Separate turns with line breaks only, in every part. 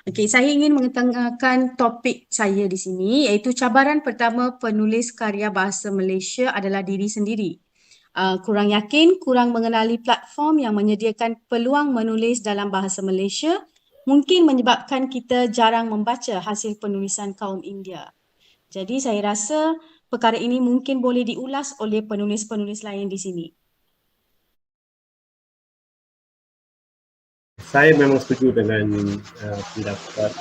Okey, saya ingin mengetengahkan topik saya di sini iaitu cabaran pertama penulis karya bahasa Malaysia adalah diri sendiri. Kurang yakin, kurang mengenali platform yang menyediakan peluang menulis dalam bahasa Malaysia mungkin menyebabkan kita jarang membaca hasil penulisan kaum India. Jadi saya rasa perkara ini mungkin boleh diulas oleh penulis-penulis lain di sini.
Saya memang setuju dengan pendapat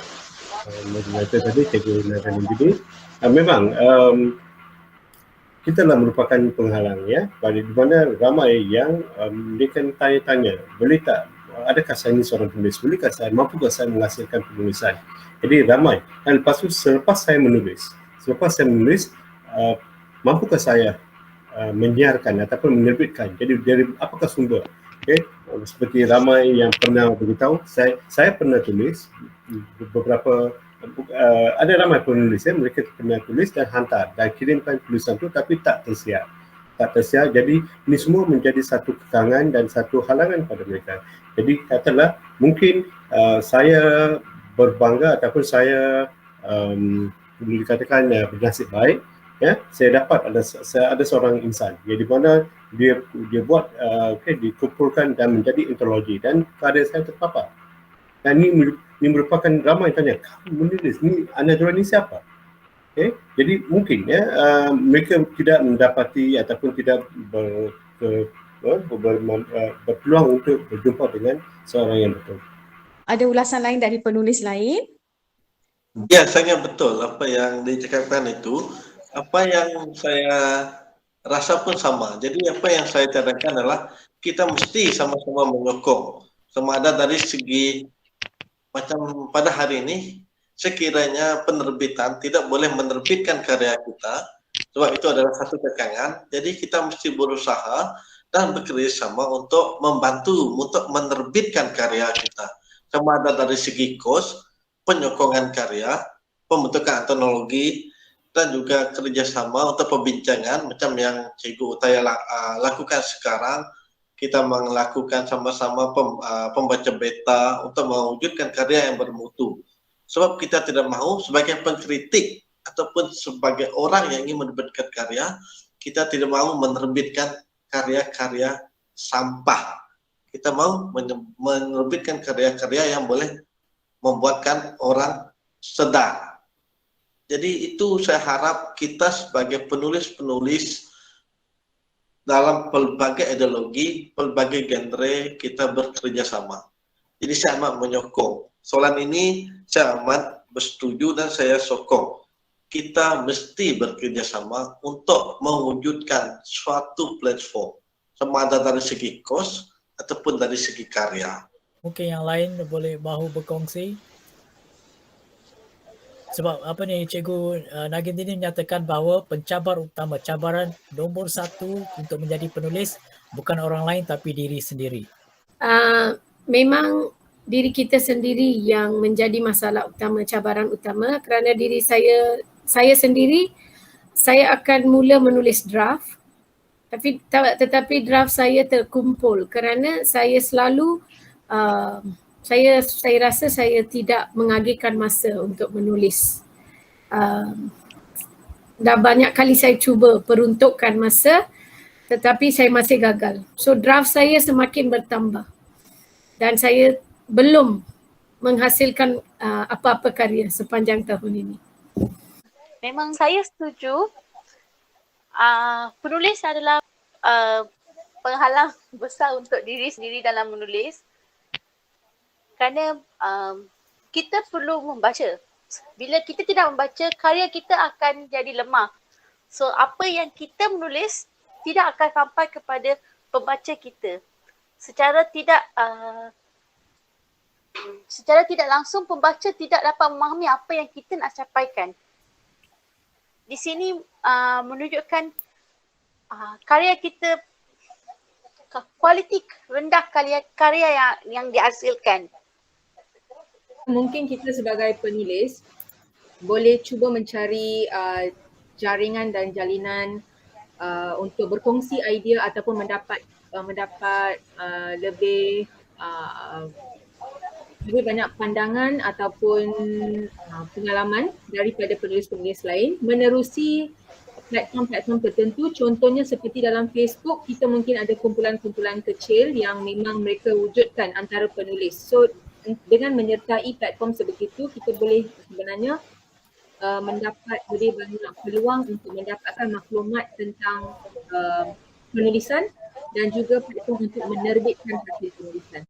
moderator tadi, Cikgu Nazanin Bini. Memang kita lah merupakan penghalang ya, di mana ramai yang mereka tanya-tanya, boleh tak, adakah saya ini seorang penulis, bolehkah saya, mampukah saya menghasilkan penulisan. Jadi ramai, dan lepas tu selepas saya menulis, mampukah saya menyiarkan ataupun menerbitkan, jadi dari apakah sumber. Okay? Seperti ramai yang pernah beritahu, saya pernah tulis beberapa, ada ramai penulis ya, mereka pernah tulis dan hantar dan kirimkan tulisan tu tapi tak tersiar. Jadi ini semua menjadi satu kekangan dan satu halangan pada mereka. Jadi katalah mungkin saya berbangga ataupun saya boleh dikatakan bernasib baik ya, saya dapat ada seorang insan yang di mana dia buat dikumpulkan dan menjadi antologi dan karya saya terpapar. Dan ini merupakan ramai tanya, kamu menulis ni, Anajura ni siapa? Okay? Jadi mungkin ya mereka tidak mendapati ataupun tidak berpeluang untuk berjumpa dengan seorang yang betul.
Ada ulasan lain dari penulis lain?
Ya, sangat betul apa yang dicakapkan itu. Apa yang saya rasa pun sama. Jadi apa yang saya cadangkan adalah kita mesti sama-sama menyokong. Sama ada dari segi macam pada hari ini, sekiranya penerbitan tidak boleh menerbitkan karya kita, sebab itu adalah satu kekangan. Jadi kita mesti berusaha dan bekerja sama untuk membantu untuk menerbitkan karya kita. Sama ada dari segi kos, penyokongan karya, pembentukan antologi, dan juga kerjasama untuk pembincangan macam yang Cikgu Utaya lakukan sekarang. Kita melakukan sama-sama pembaca beta untuk mewujudkan karya yang bermutu. Sebab kita tidak mahu sebagai pengkritik ataupun sebagai orang yang ingin menerbitkan karya, kita tidak mahu menerbitkan karya-karya sampah. Kita mahu menerbitkan karya-karya yang boleh membuatkan orang sedar. Jadi itu saya harap kita sebagai penulis-penulis dalam pelbagai ideologi, pelbagai genre kita bekerja sama. Jadi saya amat menyokong. Soalan ini saya amat bersetuju dan saya sokong. Kita mesti bekerja sama untuk mewujudkan suatu platform, sama ada dari segi kos ataupun dari segi karya.
Mungkin yang lain boleh bahu berkongsi. Sebab apa ni, Cikgu Nagindini menyatakan bahawa pencabar utama, cabaran nombor satu untuk menjadi penulis bukan orang lain tapi diri sendiri.
Memang diri kita sendiri yang menjadi masalah utama, cabaran utama, kerana diri saya sendiri, saya akan mula menulis draft, tetapi draft saya terkumpul kerana saya selalu saya rasa saya tidak mengagihkan masa untuk menulis. Dah banyak kali saya cuba peruntukkan masa tetapi saya masih gagal. So draft saya semakin bertambah dan saya belum menghasilkan apa-apa karya sepanjang tahun ini.
Memang saya setuju penulis adalah penghalang besar untuk diri sendiri dalam menulis. Kerana kita perlu membaca. Bila kita tidak membaca, karya kita akan jadi lemah. So apa yang kita menulis tidak akan sampai kepada pembaca kita. Secara tidak langsung pembaca tidak dapat memahami apa yang kita nak sampaikan. Di sini menunjukkan karya kita, kualiti rendah karya yang dihasilkan.
Mungkin kita sebagai penulis boleh cuba mencari jaringan dan jalinan untuk berkongsi idea ataupun mendapat lebih lebih banyak pandangan ataupun pengalaman daripada penulis-penulis lain menerusi platform-platform tertentu. Contohnya seperti dalam Facebook, kita mungkin ada kumpulan-kumpulan kecil yang memang mereka wujudkan antara penulis. So dengan menyertai platform sebegitu, kita boleh sebenarnya mendapat lebih banyak peluang untuk mendapatkan maklumat tentang penulisan dan juga platform untuk menerbitkan hasil penulisan.